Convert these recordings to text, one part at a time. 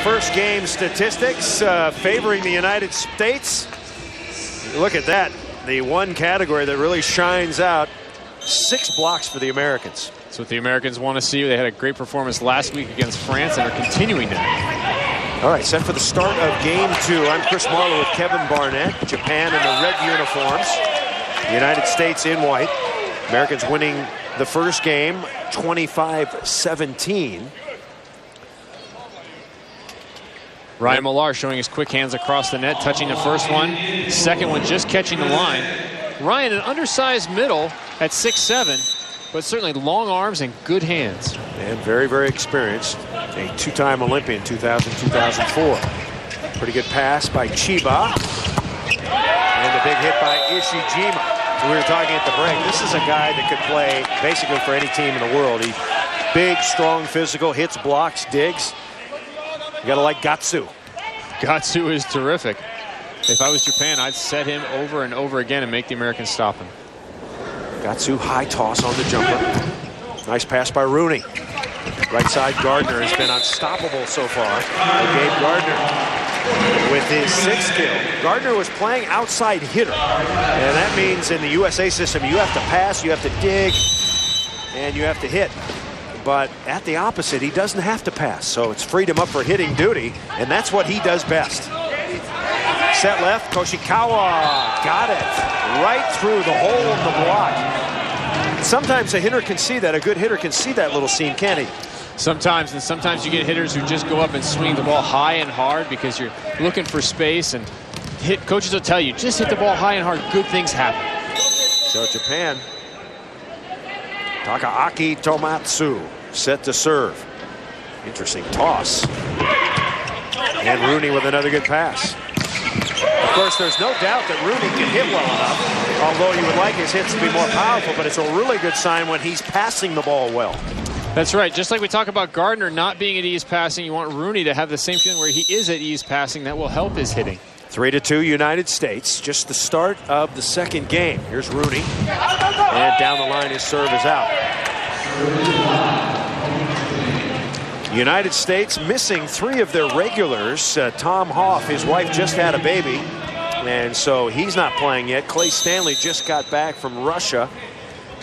first game statistics favoring the United States. Look at that. The one category that really shines out, 6 blocks for the Americans. That's what the Americans want to see. They had a great performance last week against France and are continuing that. All right, set for the start of game 2. I'm Chris Marlowe with Kevin Barnett. Japan in the red uniforms. The United States in white. Americans winning the first game 25-17. Ryan Millar showing his quick hands across the net, touching the first one. Second one just catching the line. Ryan, an undersized middle at 6'7", but certainly long arms and good hands. And very, very experienced. A 2-time Olympian, 2000, 2004. Pretty good pass by Chiba. And the big hit by Ishijima. We were talking at the break. This is a guy that could play basically for any team in the world. He's big, strong, physical, hits, blocks, digs. You gotta like Gatsu. Gatsu is terrific. If I was Japan, I'd set him over and over again and make the Americans stop him. Gatsu, high toss on the jumper. Nice pass by Rooney. Right side, Gardner has been unstoppable so far. Gabe Gardner with his 6th kill. Gardner was playing outside hitter. And that means in the USA system, you have to pass, you have to dig, and you have to hit. But at the opposite, he doesn't have to pass. So it's freed him up for hitting duty, and that's what he does best. Set left, Koshikawa got it right through the hole of the block. Sometimes a hitter can see that. A good hitter can see that little seam, can't he? Sometimes, and sometimes you get hitters who just go up and swing the ball high and hard because you're looking for space, and coaches will tell you, just hit the ball high and hard, good things happen. So Japan, Takaaki Tomatsu set to serve. Interesting toss. And Rooney with another good pass. Of course, there's no doubt that Rooney can hit well enough, although you would like his hits to be more powerful, but it's a really good sign when he's passing the ball well. That's right. Just like we talk about Gardner not being at ease passing, you want Rooney to have the same feeling where he is at ease passing. That will help his hitting. 3-2 United States. Just the start of the second game. Here's Rooney. And down the line, his serve is out. United States missing 3 of their regulars. Tom Hoff, his wife, just had a baby, and so he's not playing yet. Clay Stanley just got back from Russia.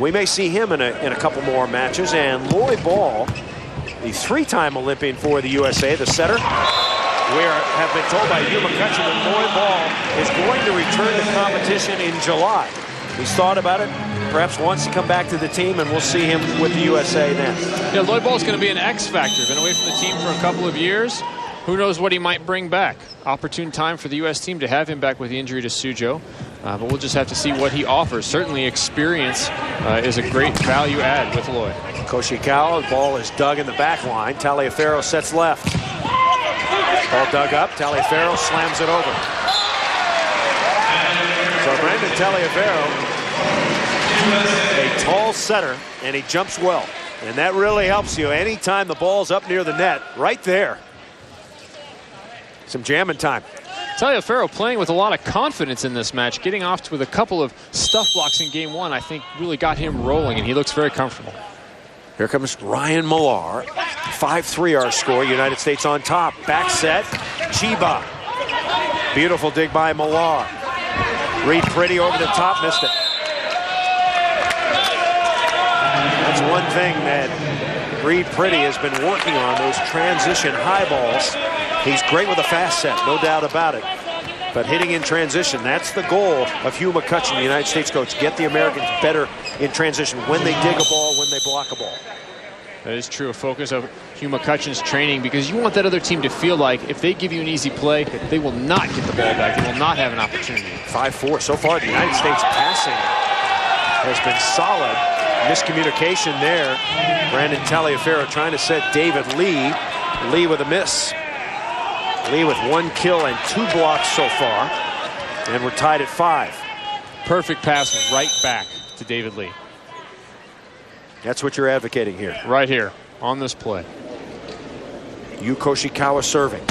We may see him in a couple more matches. And Lloyd Ball, the 3-time Olympian for the USA, the setter. We have been told by Hugh McCutcheon that Lloyd Ball is going to return to competition in July. He's thought about it. Perhaps wants to come back to the team, and we'll see him with the USA then. Yeah, Lloyd Ball's going to be an X factor. Been away from the team for a couple of years. Who knows what he might bring back. Opportune time for the U.S. team to have him back with the injury to Sujo. But we'll just have to see what he offers. Certainly experience is a great value add with Lloyd. Koshikawa, the ball is dug in the back line. Taliaferro sets left. Ball dug up. Taliaferro slams it over. So Brandon Taliaferro, a tall setter, and he jumps well. And that really helps you anytime the ball's up near the net, right there. Some jamming time. Taliaferro playing with a lot of confidence in this match, getting off with a couple of stuff blocks in game 1, I think really got him rolling, and he looks very comfortable. Here comes Ryan Millar. 5-3 our score. United States on top. Back set. Chiba. Beautiful dig by Millar. Reed Pretty over the top, missed it. That's one thing that Reed Pretty has been working on, those transition high balls. He's great with a fast set, no doubt about it. But hitting in transition, that's the goal of Hugh McCutcheon, the United States coach. Get the Americans better in transition when they dig a ball, when they block a ball. That is true, a focus of Hugh McCutcheon's training, because you want that other team to feel like if they give you an easy play, they will not get the ball back. They will not have an opportunity. 5-4. So far, the United States passing has been solid. Miscommunication there. Brandon Taliaferro trying to set David Lee. Lee with a miss. Lee with 1 kill and 2 blocks so far. And we're tied at 5. Perfect pass right back to David Lee. That's what you're advocating here. Right here on this play. Yu Koshikawa serving.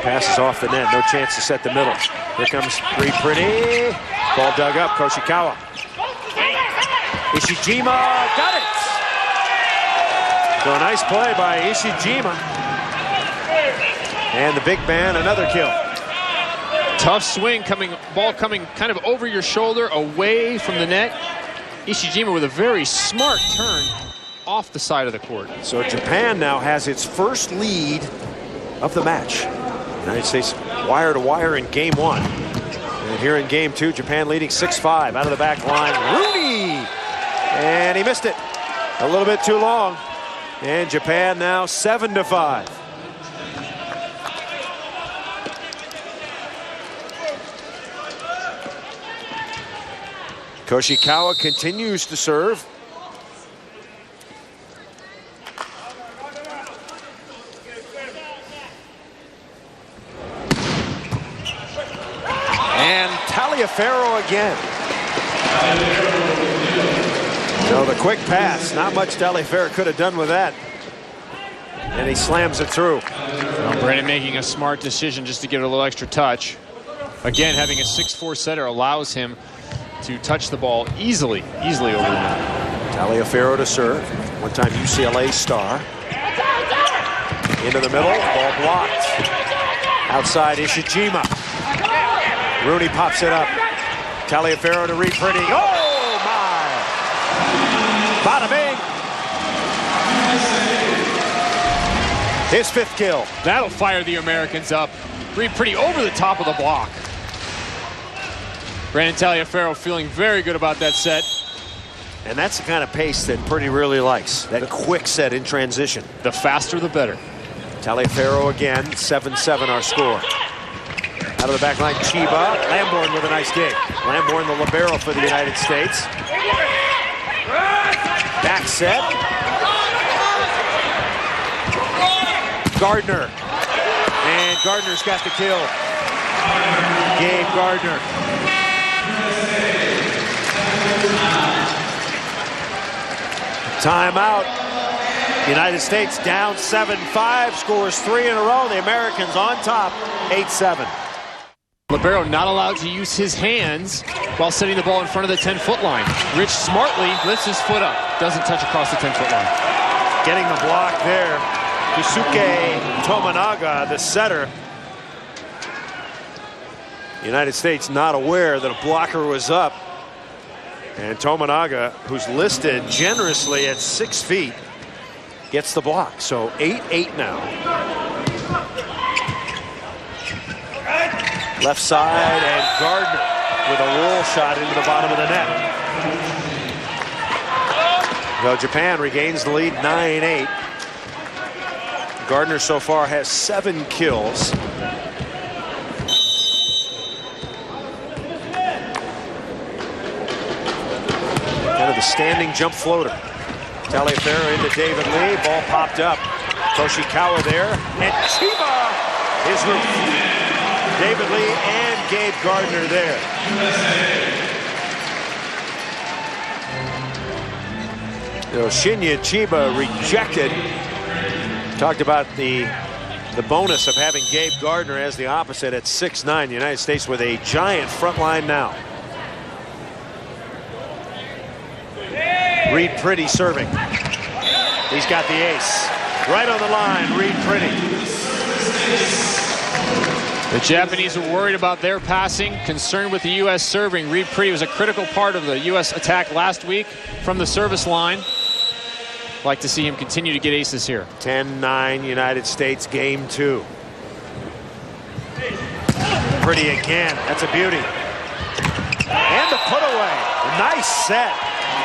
Passes off the net. No chance to set the middle. Here comes Reed Pretty. Ball dug up. Koshikawa. Ishijima got it. So a nice play by Ishijima. And the big man, another kill. Tough swing, ball coming kind of over your shoulder, away from the net. Ishijima with a very smart turn off the side of the court. So Japan now has its first lead of the match. United States wire to wire in game 1. And here in game 2, Japan leading 6-5 out of the back line. Rooney! And he missed it. A little bit too long. And Japan now 7-5. Koshikawa continues to serve. And Taliaferro again. So the quick pass, not much Taliaferro could have done with that. And he slams it through. Well, Brandon making a smart decision just to give it a little extra touch. Again, having a 6-4 setter allows him to touch the ball easily over the net. Taliaferro to serve. One-time UCLA star. Into the middle, ball blocked. Outside Ishijima. Rooney pops it up. Taliaferro to Reed Pretty. Oh my! Bada bing! His 5th kill. That'll fire the Americans up. Reed Pretty over the top of the block. Brandon Taliaferro feeling very good about that set. And that's the kind of pace that Pretty really likes. That quick set in transition. The faster, the better. Taliaferro again, 7-7 our score. Out of the back line, Chiba. Lamborn with a nice dig. Lamborn, the libero for the United States. Back set. Gardner. And Gardner's got the kill. Gabe Gardner. Timeout. United States down 7-5, scores 3 in a row. The Americans on top, 8-7. Libero not allowed to use his hands while setting the ball in front of the 10-foot line. Rich smartly lifts his foot up, doesn't touch across the 10-foot line. Getting the block there, Kusuke Tominaga, the setter. United States not aware that a blocker was up. And Tominaga, who's listed generously at 6 feet, gets the block. So 8-8 now. Left side, and Gardner with a roll shot into the bottom of the net. Well, Japan regains the lead 9-8. Gardner so far has 7 kills. Kind of the standing jump floater. Taliaferro into David Lee. Ball popped up. Koshikawa there. And Chiba is removed. David Lee and Gabe Gardner there. Shinya Chiba rejected. Talked about the bonus of having Gabe Gardner as the opposite at 6'9". The United States with a giant front line now. Reed Pretty serving. He's got the ace. Right on the line, Reed Pretty. The Japanese are worried about their passing, concerned with the U.S. serving. Reed Pretty was a critical part of the U.S. attack last week from the service line. Like to see him continue to get aces here. 10-9 United States, game 2. Pretty again. That's a beauty. And the put away. Nice set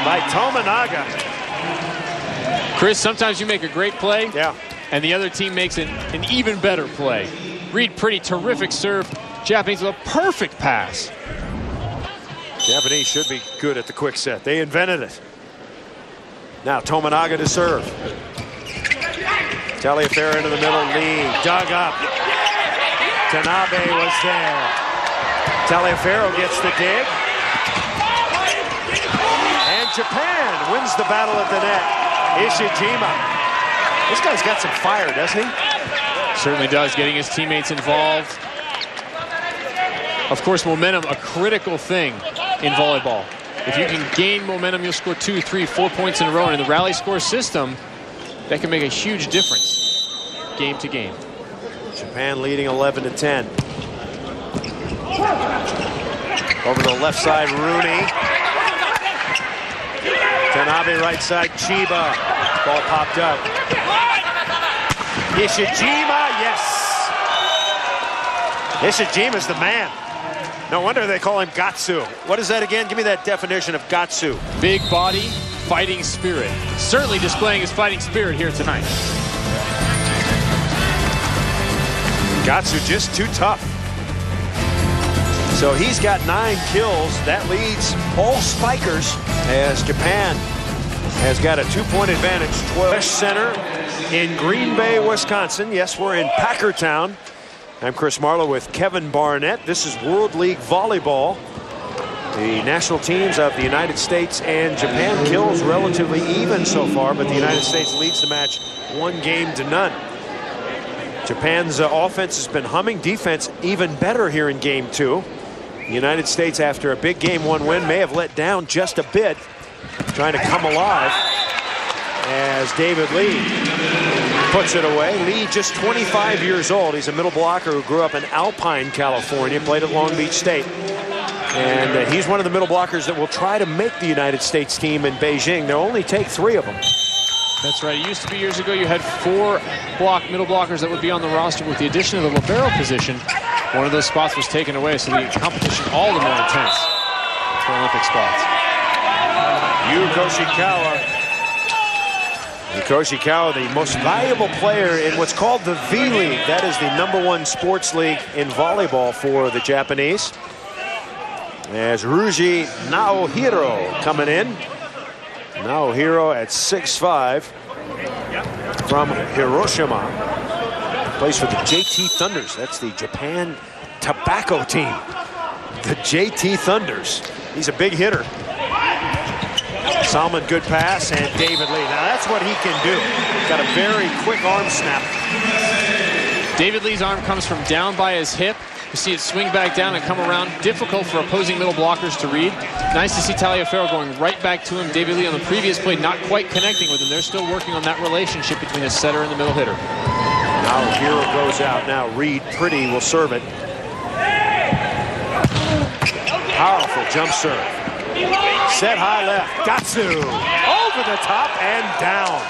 by Tominaga. Chris, sometimes you make a great play, yeah, and the other team makes an even better play. Reed Pretty, terrific serve. Japanese with a perfect pass. Japanese should be good at the quick set. They invented it. Now Tominaga to serve. Taliaferro into the middle. Lee dug up. Tanabe was there. Taliaferro gets the dig. And Japan wins the battle at the net. Ishijima. This guy's got some fire, doesn't he? Certainly does, getting his teammates involved. Of course, momentum, a critical thing in volleyball. If you can gain momentum, you'll score 2, 3, 4 points in a row. And in the rally score system, that can make a huge difference game to game. Japan leading 11-10. Over the left side, Rooney. Tanabe right side, Chiba. Ball popped up. Ishijima, yes. Ishijima's the man. No wonder they call him Gatsu. What is that again? Give me that definition of Gatsu. Big body, fighting spirit. Certainly displaying his fighting spirit here tonight. Gatsu just too tough. So he's got 9 kills. That leads all spikers as Japan has got a 2-point advantage. 12 Center in Green Bay, Wisconsin. Yes, we're in Packertown. I'm Chris Marlowe with Kevin Barnett. This is World League Volleyball. The national teams of the United States and Japan kills relatively even so far, but the United States leads the match 1-0. Japan's offense has been humming. Defense even better here in Game 2. The United States, after a big Game 1 win, may have let down just a bit, trying to come alive as David Lee puts it away. Lee, just 25 years old. He's a middle blocker who grew up in Alpine, California, played at Long Beach State. And he's one of the middle blockers that will try to make the United States team in Beijing. They'll only take 3 of them. That's right. It used to be years ago you had 4 middle blockers that would be on the roster. With the addition of the libero position, one of those spots was taken away, so the competition all the more intense for Olympic spots. Yu Koshikawa, the most valuable player in what's called the V-League. That is the #1 sports league in volleyball for the Japanese. As Ruji Naohiro coming in. Naohiro at 6'5", from Hiroshima. Plays for the JT Thunders. That's the Japan tobacco team. The JT Thunders. He's a big hitter. Salmon, good pass, and David Lee. Now that's what he can do. Got a very quick arm snap. David Lee's arm comes from down by his hip. You see it swing back down and come around. Difficult for opposing middle blockers to read. Nice to see Taliaferro going right back to him. David Lee on the previous play not quite connecting with him. They're still working on that relationship between the setter and the middle hitter. Now Hero goes out. Now Reed Pretty will serve it. Powerful jump serve. Set high left. Gatsu over the top and down.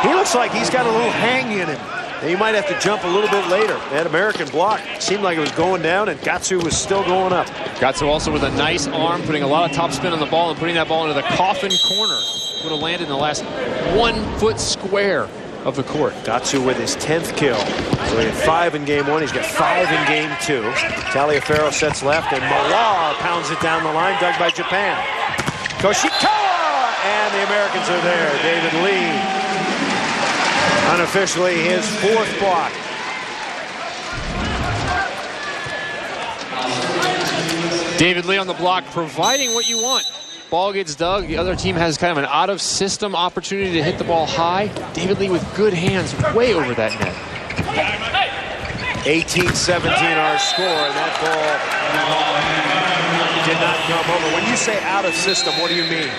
He looks like he's got a little hang in him. He might have to jump a little bit later. That American block seemed like it was going down, and Gatsu was still going up. Gatsu also with a nice arm, putting a lot of top spin on the ball and putting that ball into the coffin corner. Would have landed in the last 1 foot square of the court. Gatsu with his 10th kill. So he had 5 in Game 1. He's got 5 in Game 2. Taliaferro sets left, and Millar pounds it down the line, dug by Japan. Koshikawa! And the Americans are there. David Lee. Unofficially his 4th block. David Lee on the block, providing what you want. Ball gets dug. The other team has kind of an out-of-system opportunity to hit the ball high. David Lee with good hands way over that net. 18-17 our score, and that ball did not come over. When you say out-of-system, what do you mean?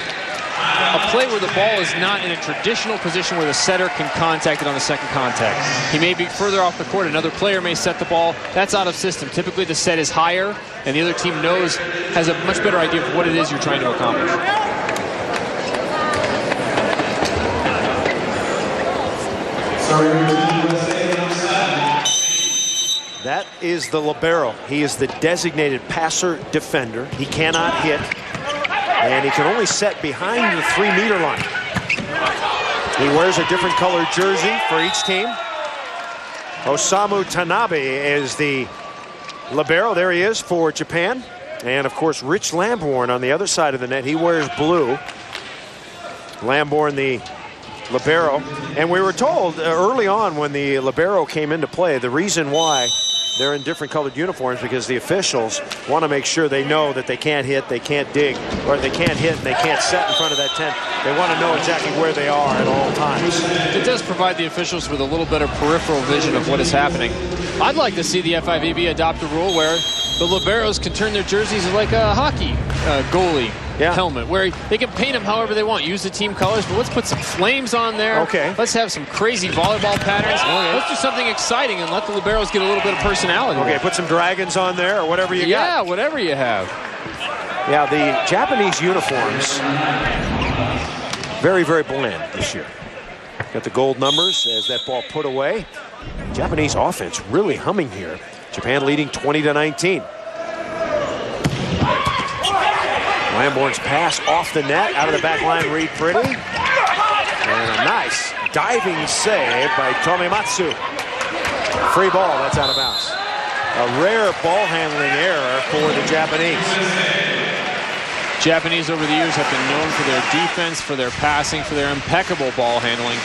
A play where the ball is not in a traditional position where the setter can contact it on the second contact. He may be further off the court. Another player may set the ball. That's out of system. Typically the set is higher, and the other team has a much better idea of what it is you're trying to accomplish. That is the libero. He is the designated passer defender. He cannot hit. And he can only set behind the 3-meter line. He wears a different colored jersey for each team. Osamu Tanabe is the libero. There he is for Japan. And, of course, Rich Lamborn on the other side of the net. He wears blue. Lamborn, the libero. And we were told early on when the libero came into play, the reason why they're in different colored uniforms because the officials want to make sure they know that they can't hit, they can't dig, or they can't hit and they can't set in front of that tent. They want to know exactly where they are at all times. It does provide the officials with a little better peripheral vision of what is happening. I'd like to see the FIVB adopt a rule where the liberos can turn their jerseys like a hockey goalie helmet, where they can paint them however they want, use the team colors, but let's put some flames on there. Okay. Let's have some crazy volleyball patterns. Let's do something exciting and let the liberos get a little bit of personality. Okay, put some dragons on there or whatever you got. Yeah, whatever you have. Yeah, the Japanese uniforms, very, very bland this year. Got the gold numbers as that ball put away. Japanese offense really humming here. Japan leading 20-19. Lamborn's pass off the net, out of the back line, Reed Pretty. And a nice diving save by Tomimatsu. Free ball, that's out of bounds. A rare ball handling error for the Japanese. Japanese over the years have been known for their defense, for their passing, for their impeccable ball handling.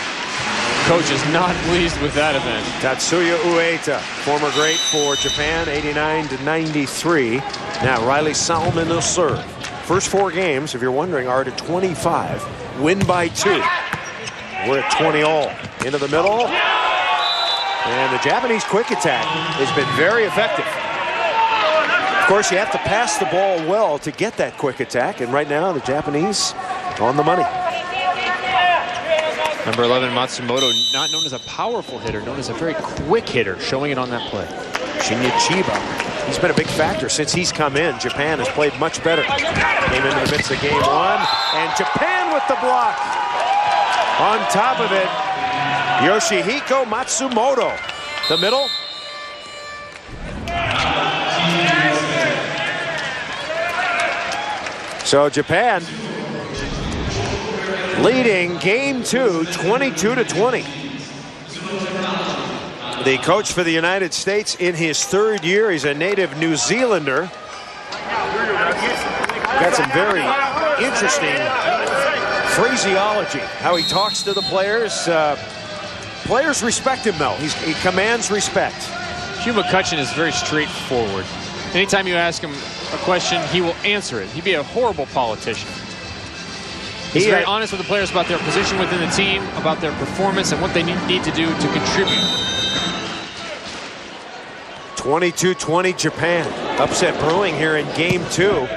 Coach is not pleased with that event. Tatsuya Ueda, former great for Japan, 89-93. Now Riley Salmon will serve. First 4 games, if you're wondering, are to 25. Win by 2. We're at 20 all. Into the middle. And the Japanese quick attack has been very effective. Of course, you have to pass the ball well to get that quick attack. And right now, the Japanese on the money. Number 11, Matsumoto, not known as a powerful hitter, known as a very quick hitter, showing it on that play. Shinya Chiba, he's been a big factor since he's come in. Japan has played much better. Came into the midst of game 1, and Japan with the block. On top of it, Yoshihiko Matsumoto. The middle. So Japan leading game 2, 22-20. The coach for the United States in his 3rd year. He's a native New Zealander. Got some very interesting phraseology, how he talks to the players. Players respect him, though. He commands respect. Hugh McCutcheon is very straightforward. Anytime you ask him a question, he will answer it. He'd be a horrible politician. He's very honest with the players about their position within the team, about their performance, and what they need to do to contribute. 22-20 Japan. Upset brewing here in game 2.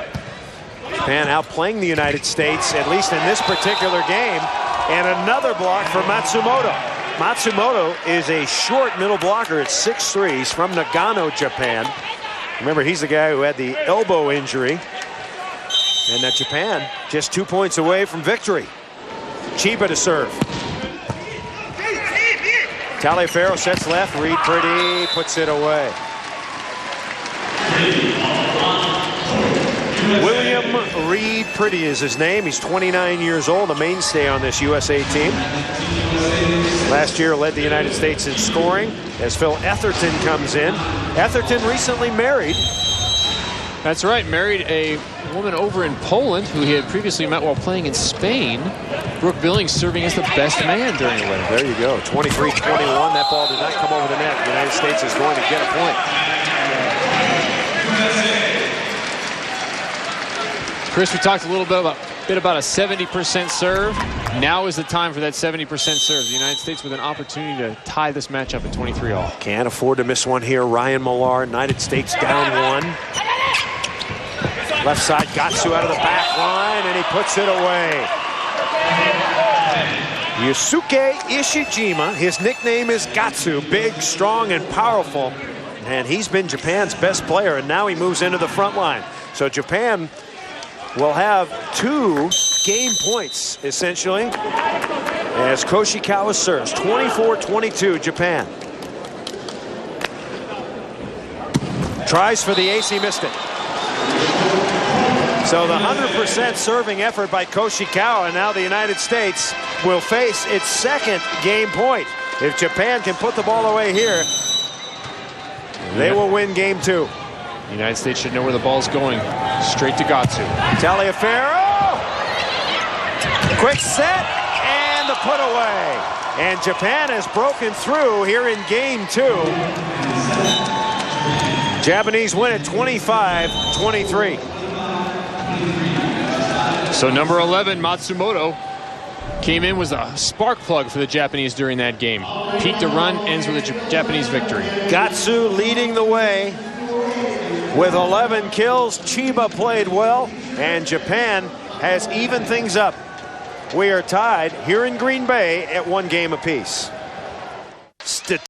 Japan outplaying the United States, at least in this particular game. And another block for Matsumoto. Matsumoto is a short middle blocker at 6'3". He's from Nagano, Japan. Remember, he's the guy who had the elbow injury. And that Japan just 2 points away from victory. Chiba to serve. Taliaferro sets left. Reed Pretty puts it away. William Reed Pretty is his name. He's 29 years old, a mainstay on this USA team. Last year led the United States in scoring as Phil Etherton comes in. Etherton recently married. That's right, married a woman over in Poland who he had previously met while playing in Spain. Brooke Billings serving as the best man during the wedding. There you go, 23-21. That ball did not come over the net. The United States is going to get a point. Chris, we talked a little bit about a 70% serve. Now is the time for that 70% serve. The United States with an opportunity to tie this matchup at 23-all. Can't afford to miss one here. Ryan Millar, United States down 1. Left side, Gatsu out of the back line, and he puts it away. Yusuke Ishijima, his nickname is Gatsu, big, strong, and powerful. And he's been Japan's best player, and now he moves into the front line. So Japan will have 2 game points, essentially, as Koshikawa serves. 24-22, Japan. Tries for the ace, he missed it. So the 100% serving effort by Koshikawa, and now the United States will face its 2nd game point. If Japan can put the ball away here, they will win game 2. The United States should know where the ball's going. Straight to Gatsu. Taliaferro! Quick set, and the put away. And Japan has broken through here in game 2. Japanese win at 25-23. So number 11, Matsumoto, came in, was a spark plug for the Japanese during that game. Peaked a run, ends with a Japanese victory. Gatsu leading the way with 11 kills. Chiba played well, and Japan has evened things up. We are tied here in Green Bay at 1 game apiece.